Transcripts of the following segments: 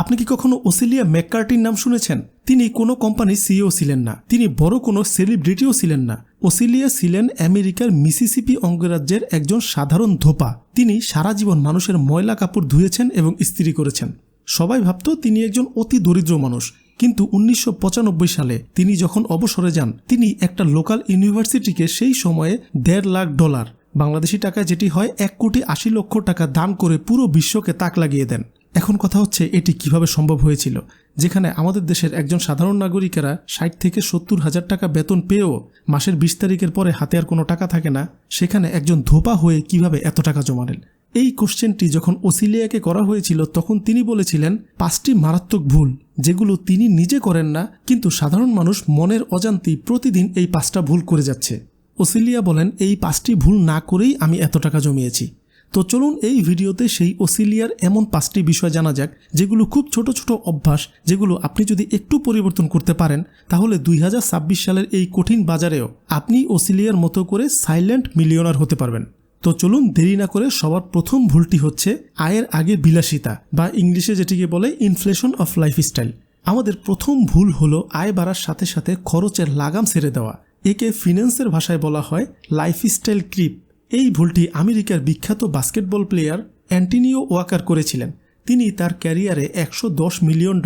আপনি কি কখনো ওসিলিয়া ম্যাককার্টির নাম শুনেছেন? তিনি কোনো কোম্পানির সিইও ছিলেন না, তিনি বড় কোনো সেলিব্রিটিও ছিলেন না। ওসিলিয়া ছিলেন আমেরিকার মিসিসিপি অঙ্গরাজ্যের একজন সাধারণ ধোপা। তিনি সারা জীবন মানুষের ময়লা কাপড় ধুয়েছেন এবং ইস্ত্রি করেছেন। সবাই ভাবত তিনি একজন অতি দরিদ্র মানুষ, কিন্তু 1995 সালে তিনি যখন অবসরে যান, তিনি একটা লোকাল ইউনিভার্সিটিকে সেই সময়ে $1.5 লাখ, বাংলাদেশি টাকায় যেটি হয় 1,80,00,000 টাকা দান করে পুরো বিশ্বকে তাক লাগিয়ে দেন। এখন কথা হচ্ছে এটি কিভাবে সম্ভব হয়েছিল, যেখানে আমাদের দেশের একজন সাধারণ নাগরিকেরা 60 থেকে 70 হাজার টাকা বেতন পেয়েও মাসের 20 তারিখের পরে হাতে আর কোনো টাকা থাকে না, সেখানে একজন ধোপা হয়ে কিভাবে এত টাকা জমালেন? এই কোশ্চেনটি যখন ওসিলিয়াকে করা হয়েছিল তখন তিনি বলেছিলেন 5টি মারাত্মক ভুল, যেগুলো তিনি নিজে করেন না, কিন্তু সাধারণ মানুষ মনের অজান্তেই প্রতিদিন এই 5টা ভুল করে যাচ্ছে। ওসিলিয়া বলেন, এই 5টি ভুল না করেই আমি এত টাকা জমিয়েছি। তো চলুন এই ভিডিওতে সেই ওসিলিয়ার এমন 5টি বিষয় জানা যাক, যেগুলো খুব ছোট ছোট অভ্যাস, যেগুলো আপনি যদি একটু পরিবর্তন করতে পারেন তাহলে 2026 সালের এই কঠিন বাজারেও আপনি ওসিলিয়ার মতো করে সাইলেন্ট মিলিয়নার হতে পারবেন। তো চলুন দেরি না করে সবার প্রথম ভুলটি হচ্ছে আয়ের আগে বিলাসিতা, বা ইংলিশে যেটিকে বলে ইনফ্লেশন অফ লাইফস্টাইল। আমাদের প্রথম ভুল হলো আয় বাড়ার সাথে সাথে খরচের লাগাম ছেড়ে দেওয়া। একে ফিন্যান্সের ভাষায় বলা হয় লাইফস্টাইল ক্রিপ। এই ভুলটি আমেরিকার বিখ্যাত বাস্কেটবল প্লেয়ার অ্যান্টনিও ওয়াকার করেছিলেন। তিনি তার ক্যারিয়ারে $110 মিলিয়ন,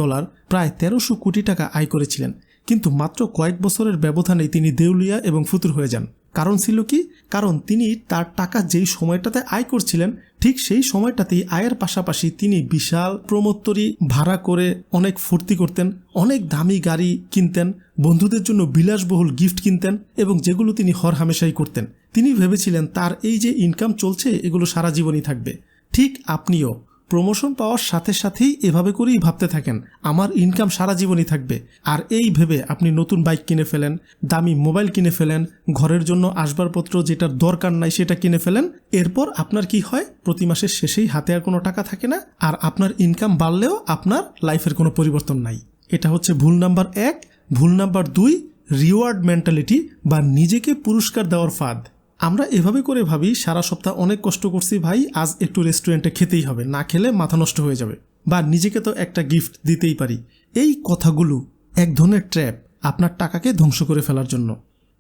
প্রায় 1300 কোটি টাকা আয় করেছিলেন, কিন্তু মাত্র কয়েক বছরের ব্যবধানেই তিনি দেউলিয়া এবং ফুতুর হয়ে যান। কারণ ছিল কি? কারণ তিনি তার টাকা যেই সময়টাতে আয় করছিলেন ঠিক সেই সময়টাতেই আয়ের পাশাপাশি তিনি বিশাল প্রমোত্তরি ভাড়া করে অনেক ফুর্তি করতেন, অনেক দামি গাড়ি কিনতেন, বন্ধুদের জন্য বিলাসবহুল গিফট কিনতেন, এবং যেগুলো তিনি হরহামেশাই করতেন। তিনি ভেবেছিলেন তার এই যে ইনকাম চলছে এগুলো সারা জীবনই থাকবে। ঠিক আপনিও প্রমোশন পাওয়ার সাথে সাথেই এভাবে করেই ভাবতে থাকেন আমার ইনকাম সারা জীবনই থাকবে, আর এই ভেবে আপনি নতুন বাইক কিনে ফেলেন, দামি মোবাইল কিনে ফেলেন, ঘরের জন্য আসবাবপত্র যেটার দরকার নাই সেটা কিনে ফেলেন। এরপর আপনার কি হয়? প্রতি মাসের শেষেই হাতে আর কোনো টাকা থাকে না, আর আপনার ইনকাম বাড়লেও আপনার লাইফের কোনো পরিবর্তন নাই। এটা হচ্ছে ভুল নাম্বার 1। ভুল নাম্বার 2, রিওয়ার্ড মেন্টালিটি, বা নিজেকে পুরস্কার দেওয়ার ফাঁদ। আমরা এভাবে করে ভাবি সারা সপ্তাহ অনেক কষ্ট করছি ভাই, আজ একটু রেস্টুরেন্টে খেতেই হবে, না খেলে মাথা নষ্ট হয়ে যাবে, বা নিজেকে তো একটা গিফট দিতেই পারি। এই কথাগুলো এক ধরনের ট্র্যাপ, আপনার টাকাকে ধ্বংস করে ফেলার জন্য।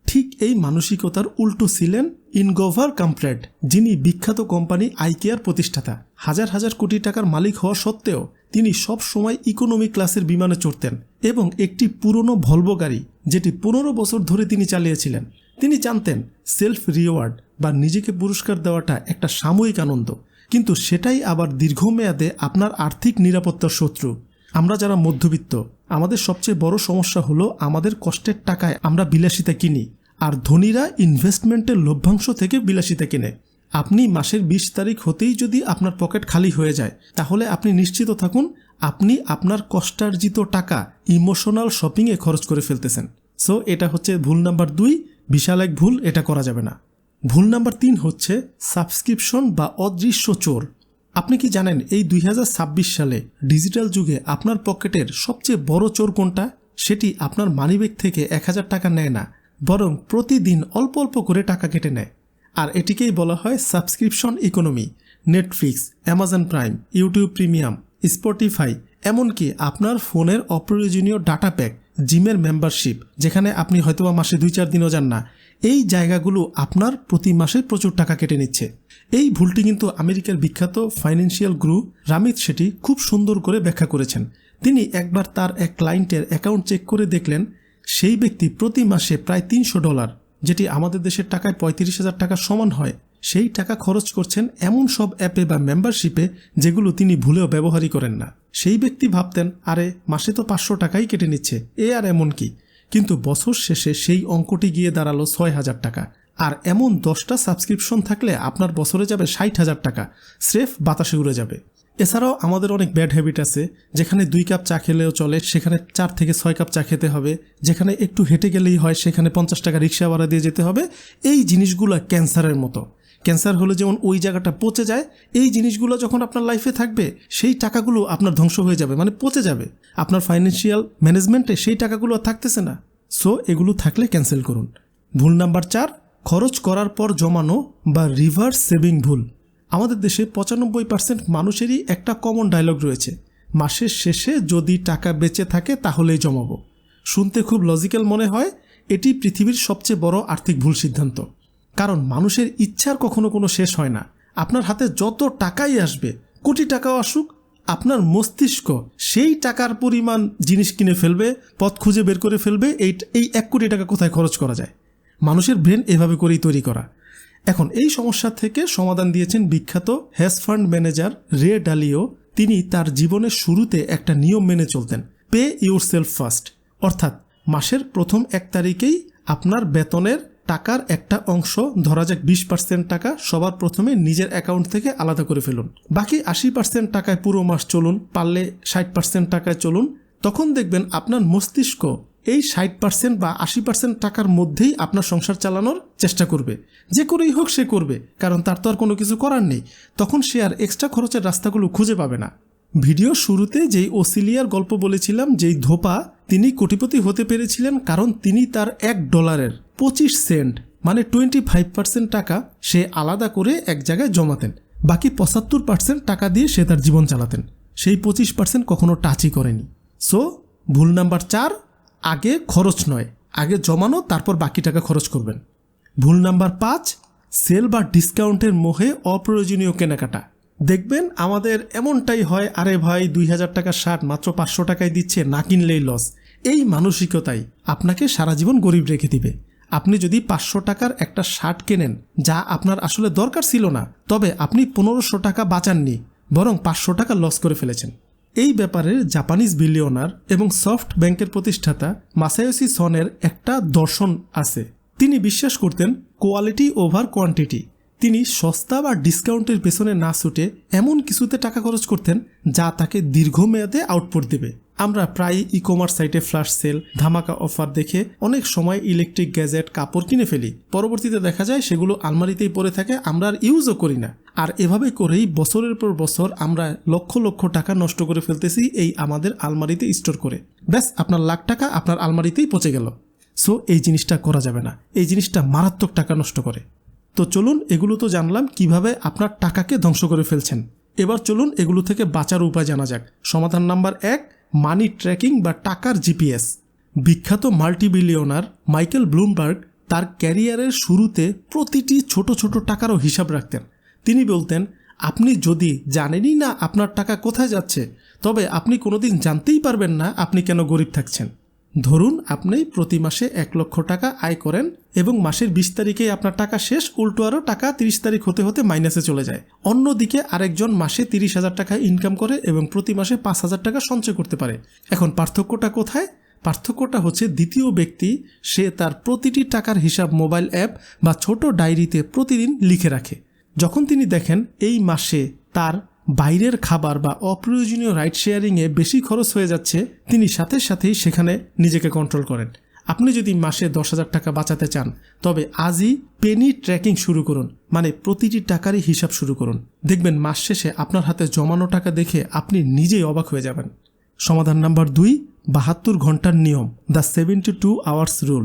ঠিক এই মানসিকতার উল্টো ছিলেন ইনগভার কাম্প্রেড, যিনি বিখ্যাত কোম্পানি আইকেয়ার প্রতিষ্ঠাতা। হাজার হাজার কোটি টাকার মালিক হওয়া সত্ত্বেও তিনি সব সময় ইকোনমি ক্লাসের বিমানে চড়তেন এবং একটি পুরনো ভলভো গাড়ি, যেটি 15 বছর ধরে তিনি চালিয়েছিলেন। তিনি জানতেন সেলফ রিওয়ার্ড বা নিজেকে পুরস্কার দেওয়াটা একটা সাময়িক আনন্দ, কিন্তু সেটাই আবার দীর্ঘমেয়াদে আপনার আর্থিক নিরাপত্তার শত্রু। আমরা যারা মধ্যবিত্ত, আমাদের সবচেয়ে বড় সমস্যা হলো আমাদের কষ্টের টাকায় আমরা বিলাসিতা কিনি, আর ধনীরা ইনভেস্টমেন্টের লভ্যাংশ থেকে বিলাসিতা কিনে। আপনি মাসের 20 তারিখ হতেই যদি আপনার পকেট খালি হয়ে যায়, তাহলে আপনি নিশ্চিত থাকুন আপনি আপনার কষ্টার্জিত টাকা ইমোশনাল শপিংয়ে খরচ করে ফেলতেছেন। সো এটা হচ্ছে ভুল নাম্বার 2, বিশাল এক ভুল, এটা করা যাবে না। ভুল নাম্বার 3 হচ্ছে সাবস্ক্রিপশন বা অদৃশ্য চোর। আপনি কি জানেন এই 2026 সালে ডিজিটাল যুগে আপনার পকেটের সবচেয়ে বড় চোর কোনটা? সেটি আপনার মানিব্যাগ থেকে 1000 টাকা নেয় না, বরং প্রতিদিন অল্প অল্প করে টাকা কেটে নেয়। আর এটিকেই বলা হয় subscription economy. Netflix, Amazon prime, YouTube premium, Spotify, এমনকি আপনার ফোনের অপ্রয়োজনীয় ডাটা প্যাক, জিমের মেম্বারশিপ, যেখানে আপনি হয়তোবা মাসে 2-4 দিনও যান না, এই জায়গাগুলো আপনার প্রতি মাসে প্রচুর টাকা কেটে নিচ্ছে। এই ভুলটি কিন্তু আমেরিকার বিখ্যাত ফাইন্যান্সিয়াল গুরু রামিত শেঠি খুব সুন্দর করে ব্যাখ্যা করেছেন। তিনি একবার তার এক ক্লায়েন্টের অ্যাকাউন্ট চেক করে দেখলেন সেই ব্যক্তি প্রতি মাসে প্রায় $300, যেটি আমাদের দেশের টাকায় 35,000 টাকা সমান হয়, সেই টাকা খরচ করছেন এমন সব অ্যাপে বা মেম্বারশিপে যেগুলো তিনি ভুলেও ব্যবহারই করেন না। সেই ব্যক্তি ভাবতেন আরে মাসে তো 500 টাকাই কেটে নিচ্ছে, এ আর এমন কি, কিন্তু বছর শেষে সেই অঙ্কটি গিয়ে দাঁড়ালো 6,000 টাকা। আর এমন 10টা সাবস্ক্রিপশন থাকলে আপনার বছরে যাবে 60,000 টাকা, স্রেফ বাতাসে উড়ে যাবে। এছাড়াও আমাদের অনেক ব্যাড হ্যাবিট আছে, যেখানে 2 কাপ চা খেলেও চলে সেখানে 4 থেকে 6 কাপ চা খেতে হবে, যেখানে একটু হেঁটে গেলেই হয় সেখানে 50 টাকা রিক্সা ভাড়া দিয়ে যেতে হবে। এই জিনিসগুলো ক্যান্সারের মতো। ক্যান্সার হলে যেমন ওই জায়গাটা পচে যায়, এই জিনিসগুলো যখন আপনার লাইফে থাকবে সেই টাকাগুলো আপনার ধ্বংস হয়ে যাবে, মানে পচে যাবে। আপনার ফাইন্যান্সিয়াল ম্যানেজমেন্টে সেই টাকাগুলো আর থাকতেছে না। সো এগুলো থাকলে ক্যান্সেল করুন। ভুল নাম্বার 4, খরচ করার পর জমানো বা রিভার্স সেভিং ভুল। আমাদের দেশে 95% মানুষেরই একটা কমন ডায়লগ রয়েছে মাসের শেষে যদি টাকা বেঁচে থাকে তাহলেই জমাবো। শুনতে খুব লজিক্যাল মনে হয়, এটি পৃথিবীর সবচেয়ে বড় আর্থিক ভুল সিদ্ধান্ত। কারণ মানুষের ইচ্ছার কখনো কোনো শেষ হয় না। আপনার হাতে যত টাকাই আসবে, কোটি টাকাও আসুক, আপনার মস্তিষ্ক সেই টাকার পরিমাণ জিনিস কিনে ফেলবে, পথ খুঁজে বের করে ফেলবে এই 1 কোটি টাকা কোথায় খরচ করা যায়। মানুষের ব্রেন এভাবে করেই তৈরি করা। এখন এই সমস্যা থেকে সমাধান দিয়েছেন বিখ্যাত হেজ ফান্ড ম্যানেজার রে ডালিও। তিনি তার জীবনের শুরুতে একটা নিয়ম মেনে চলতেন, পে ইউর সেলফ ফার্স্ট। অর্থাৎ মাসের প্রথম 1 তারিখেই আপনার বেতনের টাকার একটা অংশ, ধরা যাক 20% টাকা, সবার প্রথমে নিজের অ্যাকাউন্ট থেকে আলাদা করে ফেলুন। বাকি 80% টাকায় পুরো মাস চলুন, পারলে 60% টাকায় চলুন। তখন দেখবেন আপনার মস্তিষ্ক এই 60% বা 80% টাকার মধ্যেই আপনার সংসার চালানোর চেষ্টা করবে। যে করেই হোক সে করবে, কারণ তার তো আর কোনো কিছু করার নেই। তখন সে আর এক্সট্রা খরচের রাস্তাগুলো খুঁজে পাবে না। ভিডিও শুরুতে যেই ওসিলিয়ার গল্প বলেছিলাম, যেই ধোপা, তিনি কোটিপতি হতে পেরেছিলেন কারণ তিনি তার $1 25 সেন্ট মানে 25% টাকা সে আলাদা করে এক জায়গায় জমাতেন। বাকি 75% টাকা দিয়ে সে তার জীবন চালাতেন। সেই 25% কখনো টাচই করেনি। সো ভুল নাম্বার 4, আগে খরচ নয়, আগে জমানো, তারপর বাকি টাকা খরচ করবেন। ভুল নাম্বার 5, সেল বা ডিসকাউন্টের মোহে অপ্রয়োজনীয় কেনাকাটা। দেখবেন আমাদের এমনটাই হয়, আরে ভাই 2000 টাকার শার্ট মাত্র 500 টাকায় দিচ্ছে, না কিনলেই লস। এই মানসিকতাই আপনাকে সারা জীবন গরিব রেখে দিবে। আপনি যদি 500 টাকার একটা শার্ট কেনেন যা আপনার আসলে দরকার ছিল না, তবে আপনি 1500 টাকা বাঁচাননি, বরং 500 টাকা লস করে ফেলেছেন। এই ব্যাপারে জাপানিজ বিলিয়নার এবং সফট ব্যাংকের প্রতিষ্ঠাতা মাসায়োশি সনের একটা দর্শন আছে। তিনি বিশ্বাস করতেন কোয়ালিটি ওভার কোয়ান্টিটি। তিনি সস্তা বা ডিসকাউন্টের পেছনে না ছুটে এমন কিছুতে টাকা খরচ করতেন যা তাকে দীর্ঘমেয়াদে আউটপুট দেবে। আমরা প্রায় ই-কমার্স সাইটে ফ্ল্যাশ সেল, ধামাকা অফার দেখে অনেক সময় ইলেকট্রিক গ্যাজেট, কাপড় কিনে ফেলি। পরবর্তীতে দেখা যায় সেগুলো আলমারিতেই পড়ে থাকে, আমরা আর ইউজও করি না। আর এভাবে করেই বছরের পর বছর আমরা লক্ষ লক্ষ টাকা নষ্ট করে ফেলতেছি এই আমাদের আলমারিতে স্টোর করে। ব্যাস, আপনার লাখ টাকা আপনার আলমারিতেই পচে গেল। সো এই জিনিসটা করা যাবে না। এই জিনিসটা মারাত্মক টাকা নষ্ট করে। তো চলুন, এগুলো তো জানলাম কিভাবে আপনার টাকাকে ধ্বংস করে ফেলছেন। এবার চলুন এগুলো থেকে বাঁচার উপায় জানা যাক। সমাধান নাম্বার 1, মানি ট্র্যাকিং বা টাকার জিপিএস। বিখ্যাত মাল্টিবিলিয়নার মাইকেল ব্লুমবার্গ তার ক্যারিয়ারের শুরুতে প্রতিটি ছোট ছোট টাকারও হিসাব রাখতেন। তিনি বলতেন, আপনি যদি জানেনই না আপনার টাকা কোথায় যাচ্ছে, তবে আপনি কোনোদিন জানতেই পারবেন না আপনি কেন গরিব থাকছেন। ধরুন আপনি প্রতি মাসে 1 লক্ষ টাকা আয় করেন এবং মাসের 20 তারিখে আপনার টাকা শেষ, উল্টো আরও টাকা 30 তারিখ হতে হতে মাইনাসে চলে যায়। অন্যদিকে আরেকজন মাসে 30,000 টাকা ইনকাম করে এবং প্রতি মাসে 5,000 টাকা সঞ্চয় করতে পারে। এখন পার্থক্যটা কোথায়? পার্থক্যটা হচ্ছে দ্বিতীয় ব্যক্তি সে তার প্রতিটি টাকার হিসাব মোবাইল অ্যাপ বা ছোট ডায়েরিতে প্রতিদিন লিখে রাখে। যখন তিনি দেখেন এই মাসে তার বাইরের খাবার বা অপ্রয়োজনীয় রাইড শেয়ারিংয়ে বেশি খরচ হয়ে যাচ্ছে, তিনি সাথে সাথেই সেখানে নিজেকে কন্ট্রোল করেন। আপনি যদি মাসে 10,000 টাকা বাঁচাতে চান, তবে আজই পেনি ট্র্যাকিং শুরু করুন, মানে প্রতিটি টাকারই হিসাব শুরু করুন। দেখবেন মাস শেষে আপনার হাতে জমানো টাকা দেখে আপনি নিজেই অবাক হয়ে যাবেন। সমাধান নাম্বার 2, 72 ঘন্টার নিয়ম, দ্য 72 আওয়ার্স রুল।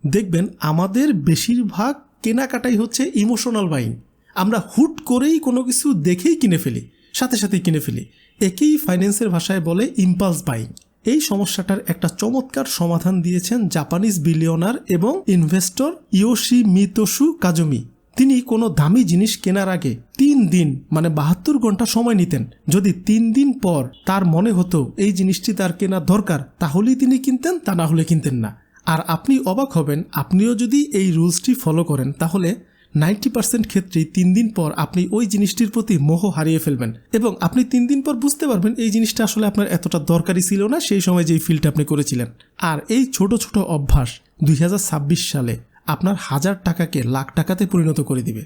দেখবেন আমাদের বেশিরভাগ কেনাকাটাই হচ্ছে ইমোশনাল বাইং। আমরা হুট করেই কোনো কিছু দেখেই কিনে ফেলি, সাথে সাথেই কিনে ফেলি। একেই ফাইন্যান্সের ভাষায় বলে ইম্পালস বাইং। এই সমস্যাটার একটা চমৎকার সমাধান দিয়েছেন জাপানিজ বিলিয়নার এবং ইনভেস্টর ইয়োশিমিতোশু কাজুমি। তিনি কোনো দামি জিনিস কেনার আগে 3 দিন মানে 72 ঘন্টা সময় নিতেন। যদি 3 দিন পর তার মনে হতো এই জিনিসটি তার কেনা দরকার, তাহলেই তিনি কিনতেন, তা না হলে কিনতেন না। আর আপনি অবাক হবেন, আপনিও যদি এই রুলসটি ফলো করেন তাহলে 90% ক্ষেত্রেই 3 দিন পর আপনি ওই জিনিসটির প্রতি মোহ হারিয়ে ফেলবেন এবং আপনি 3 দিন পর বুঝতে পারবেন এই জিনিসটা আসলে আপনার এতটা দরকারি ছিল না সেই সময় যেই ফিলটা আপনি করেছিলেন। আর এই ছোট ছোট অভ্যাস 2026 সালে আপনার 1000 টাকাকে লাখ টাকাতে পরিণত করে দিবে।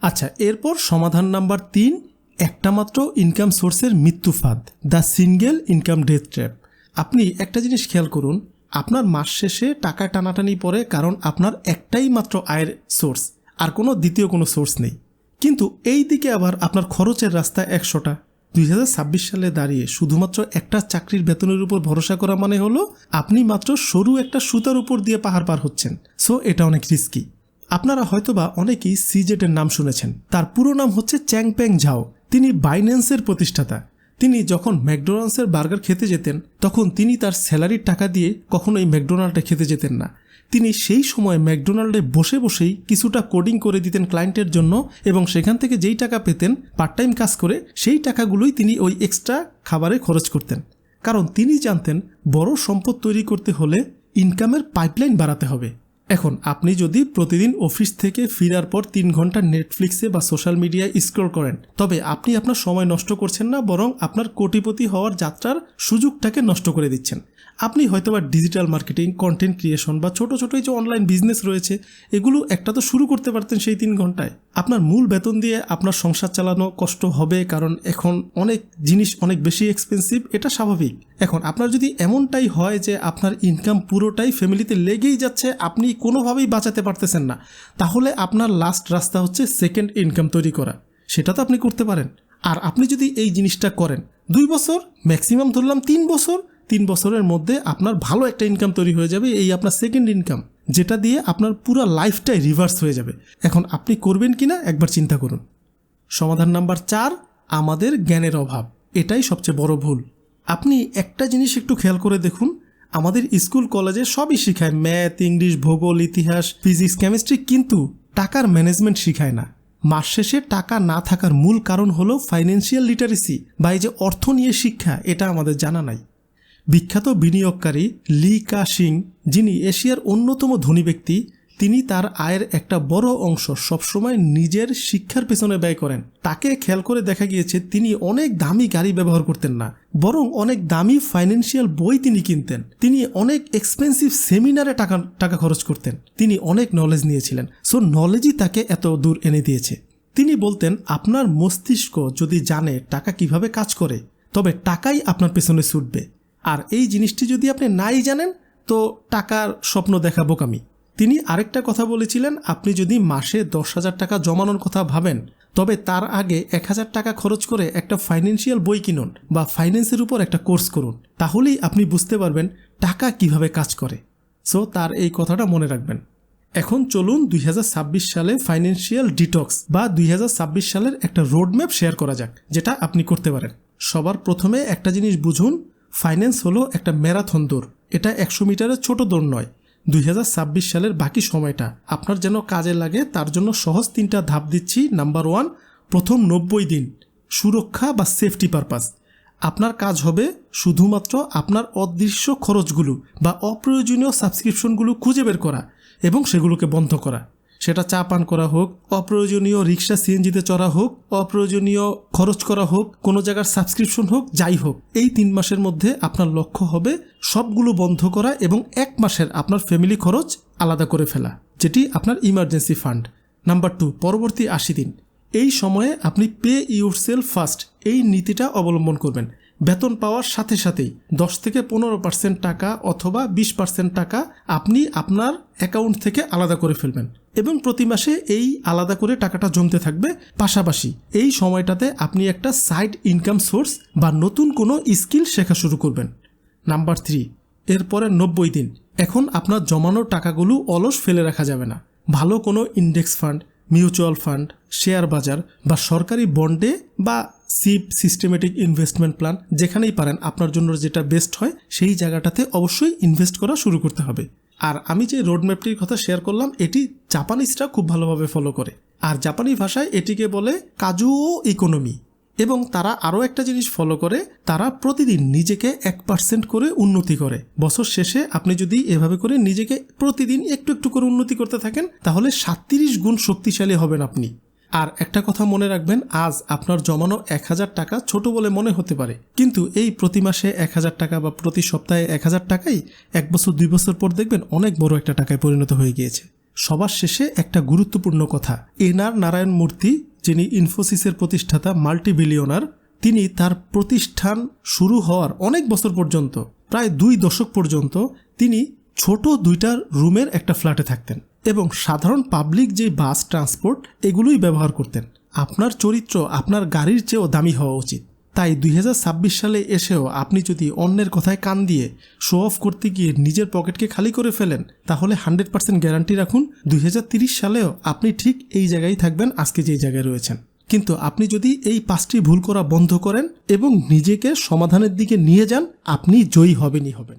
আচ্ছা, এরপর সমাধান নাম্বার 3, একটা মাত্র ইনকাম সোর্সের মৃত্যু ফাঁদ, the single income death trap. আপনি একটা জিনিস খেয়াল করুন, আপনার মাস শেষে টাকা টানাটানি পড়ে কারণ আপনার একটাই মাত্র আয়ের সোর্স, আর কোনো দ্বিতীয় কোনো সোর্স নেই। কিন্তু এই দিকে আবার আপনার খরচের রাস্তা 100টা। 2026 সালে দাঁড়িয়ে শুধুমাত্র একটা চাকরির বেতনের উপর ভরসা করা মানে হলো আপনি মাত্র সরু একটা সুতার উপর দিয়ে পাহাড় পার হচ্ছেন। সো এটা অনেক রিস্কি। আপনারা হয়তোবা অনেকেই সিজেটের নাম শুনেছেন। তার পুরো নাম হচ্ছে চ্যাংপেং ঝাও। তিনি বাইন্যান্সের প্রতিষ্ঠাতা। তিনি যখন ম্যাকডোনাল্ডসের বার্গার খেতে যেতেন তখন তিনি তার স্যালারির টাকা দিয়ে কখনোই ম্যাকডোনাল্ডে খেতে যেতেন না। তিনি সেই সময় ম্যাকডোনাল্ডে বসে বসেই কিছুটা কোডিং করে দিতেন ক্লায়েন্টের জন্য এবং সেখান থেকে যেই টাকা পেতেন পার্ট টাইম কাজ করে সেই টাকাগুলোই তিনি ওই এক্সট্রা খাবারে খরচ করতেন। কারণ তিনি জানতেন বড় সম্পদ তৈরি করতে হলে ইনকামের পাইপলাইন বাড়াতে হবে। এখন আপনি যদি প্রতিদিন অফিস থেকে ফেরার পর 3 ঘন্টা নেটফ্লিক্সে বা সোশ্যাল মিডিয়ায় স্ক্রল করেন, তবে আপনি আপনার সময় নষ্ট করছেন না, বরং আপনার কোটিপতি হওয়ার যাত্রার সুযোগটাকে নষ্ট করে দিচ্ছেন। আপনি হয়তোবা ডিজিটাল মার্কেটিং, কন্টেন্ট ক্রিয়েশন বা ছোট ছোট এই যে অনলাইন বিজনেস রয়েছে এগুলো একটা তো শুরু করতে পারতেন সেই 3 ঘন্টায়। আপনার মূল বেতন দিয়ে আপনার সংসার চালানো কষ্ট হবে, কারণ এখন অনেক জিনিস অনেক বেশি এক্সপেন্সিভ, এটা স্বাভাবিক। এখন আপনার যদি এমনটাই হয় যে আপনার ইনকাম পুরোটাই ফ্যামিলিতে লেগেই যাচ্ছে, আপনি কোনোভাবেই বাঁচাতে পারতেছেন না, তাহলে আপনার লাস্ট রাস্তা হচ্ছে সেকেন্ড ইনকাম তৈরি করা। সেটা তো আপনি করতে পারেন। আর আপনি যদি এই জিনিসটা করেন 2 বছর, ম্যাক্সিমাম ধরলাম 3 বছর, 3 বছরের মধ্যে আপনার ভালো একটা ইনকাম তৈরি হয়ে যাবে, এই আপনার সেকেন্ড ইনকাম, যেটা দিয়ে আপনার পুরো লাইফটাই রিভার্স হয়ে যাবে। এখন আপনি করবেন কিনা একবার চিন্তা করুন। সমাধান নাম্বার 4, আমাদের জ্ঞানের অভাব। এটাই সবচেয়ে বড় ভুল। আপনি একটা জিনিস একটু খেয়াল করে দেখুন, আমাদের স্কুল কলেজে সবই শেখায়, ম্যাথ, ইংলিশ, ভূগোল, ইতিহাস, ফিজিক্স, কেমিস্ট্রি, কিন্তু টাকার ম্যানেজমেন্ট শেখায় না। মাস শেষে টাকা না থাকার মূল কারণ হলো ফাইন্যান্সিয়াল লিটারেসি বা এই যে অর্থ নিয়ে শিক্ষা, এটা আমাদের জানা নাই। বিখ্যাত বিনিয়োগকারী লি কা-শিং, যিনি এশিয়ার অন্যতম ধনী ব্যক্তি, তিনি তার আয়ের একটা বড় অংশ সবসময় নিজের শিক্ষার পেছনে ব্যয় করেন। তাকে খেয়াল করে দেখা গিয়েছে তিনি অনেক দামি গাড়ি ব্যবহার করতেন না, বরং অনেক দামি ফাইন্যান্সিয়াল বই তিনি কিনতেন। তিনি অনেক এক্সপেন্সিভ সেমিনারে টাকা খরচ করতেন। তিনি অনেক নলেজ নিয়েছিলেন। সো নলেজই তাকে এত দূর এনে দিয়েছে। তিনি বলতেন, আপনার মস্তিষ্ক যদি জানে টাকা কিভাবে কাজ করে, তবে টাকাই আপনার পেছনে ছুটবে। আর এই জিনিসটি যদি আপনি নাই জানেন, তো টাকার স্বপ্ন দেখা বোকামি। তিনি আরেকটা কথা বলেছিলেন, আপনি যদি মাসে 10,000 টাকা জমানোর কথা ভাবেন, তবে তার আগে 1,000 টাকা খরচ করে একটা ফাইন্যান্সিয়াল বই কিনুন বা ফাইন্যান্সের উপর একটা কোর্স করুন। তাহলেই আপনি বুঝতে পারবেন টাকা কিভাবে কাজ করে। সো তার এই কথাটা মনে রাখবেন। এখন চলুন 2026 সালে ফাইন্যান্সিয়াল ডিটক্স বা 2026 সালের একটা রোডম্যাপ শেয়ার করা যাক, যেটা আপনি করতে পারেন। সবার প্রথমে একটা জিনিস বুঝুন, ফাইন্যান্স হলো একটা ম্যারাথন দৌড়। এটা 100 মিটারের ছোট দৌড় নয়। 2026 সালের বাকি সময়টা আপনার যেন কাজে লাগে, তার জন্য সহজ 3টা ধাপ দিচ্ছি। নাম্বার 1, প্রথম 90 দিন সুরক্ষা বা সেফটি পারপাস। আপনার কাজ হবে শুধুমাত্র আপনার অদৃশ্য খরচগুলো বা অপ্রয়োজনীয় সাবস্ক্রিপশনগুলো খুঁজে বের করা এবং সেগুলোকে বন্ধ করা। সেটা চা পান করা হোক, অপ্রয়োজনীয় রিক্সা সিএনজিতে চড়া হোক, অপ্রয়োজনীয় খরচ করা হোক, কোনো জায়গার সাবস্ক্রিপশন হোক, যাই হোক, এই 3 মাসের মধ্যে আপনার লক্ষ্য হবে সবগুলো বন্ধ করা এবং 1 মাসের আপনার ফ্যামিলি খরচ আলাদা করে ফেলা, যেটি আপনার ইমার্জেন্সি ফান্ড। নাম্বার 2, পরবর্তী 80 দিন। এই সময়ে আপনি পে ইউরসেলফ ফার্স্ট এই নীতিটা অবলম্বন করবেন। বেতন পাওয়ার সাথে সাথেই 10 থেকে 15% টাকা অথবা 20% টাকা আপনি আপনার অ্যাকাউন্ট থেকে আলাদা করে ফেলবেন এবং প্রতি মাসে এই আলাদা করে টাকাটা জমতে থাকবে। পাশাপাশি এই সময়টাতে আপনি একটা সাইড ইনকাম সোর্স বা নতুন কোনো স্কিল শেখা শুরু করবেন। নাম্বার 3, এরপরে 90 দিন। এখন আপনার জমানো টাকাগুলো অলস ফেলে রাখা যাবে না। ভালো কোনো index fund, mutual fund, share বাজার বা সরকারি বন্ডে বা সিপ সিস্টেমেটিক ইনভেস্টমেন্ট প্ল্যান, যেখানেই পারেন আপনার জন্য যেটা বেস্ট হয় সেই জায়গাটাতে অবশ্যই ইনভেস্ট করা শুরু করতে হবে। আর আমি যে রোডম্যাপটির কথা শেয়ার করলাম, এটি জাপানিজরা খুব ভালোভাবে ফলো করে। আর জাপানি ভাষায় এটিকে বলে কাজুও ইকোনমি। এবং তারা আরও একটা জিনিস ফলো করে, তারা প্রতিদিন নিজেকে 1% করে উন্নতি করে। বছর শেষে আপনি যদি এভাবে করে নিজেকে প্রতিদিন একটু একটু করে উন্নতি করতে থাকেন, তাহলে 37 গুণ শক্তিশালী হবেন আপনি। আর একটা কথা মনে রাখবেন, আজ আপনার জমানো 1000 টাকা ছোট বলে মনে হতে পারে, কিন্তু এই প্রতি মাসে 1000 টাকা বা প্রতি সপ্তাহে 1000 টাকাই 1 বছর 2 বছর পর দেখবেন অনেক বড় একটা টাকায় পরিণত হয়ে গিয়েছে। সবার শেষে একটা গুরুত্বপূর্ণ কথা, এনআর নারায়ণ মূর্তি, যিনি ইনফোসিসের প্রতিষ্ঠাতা, মাল্টিবিলিয়নার, তিনি তার প্রতিষ্ঠান শুরু হওয়ার অনেক বছর পর্যন্ত, প্রায় 2 দশক পর্যন্ত তিনি ছোট 2টা রুমের একটা ফ্ল্যাটে থাকতেন এবং সাধারণ পাবলিক যে বাস ট্রান্সপোর্ট এগুলোই ব্যবহার করতেন। আপনার চরিত্র আপনার গাড়ির চেয়েও দামি হওয়া উচিত। তাই 2026 সালে এসেও আপনি যদি অন্যের কথায় কান দিয়ে শো অফ করতে গিয়ে নিজের পকেটকে খালি করে ফেলেন, তাহলে 100% গ্যারান্টি রাখুন 2030 সালেও আপনি ঠিক এই জায়গায় থাকবেন, আজকে যে জায়গায় রয়েছেন। কিন্তু আপনি যদি এই 5টি ভুল করা বন্ধ করেন এবং নিজেকে সমাধানের দিকে নিয়ে যান, আপনি জয়ী হবেনই হবেন।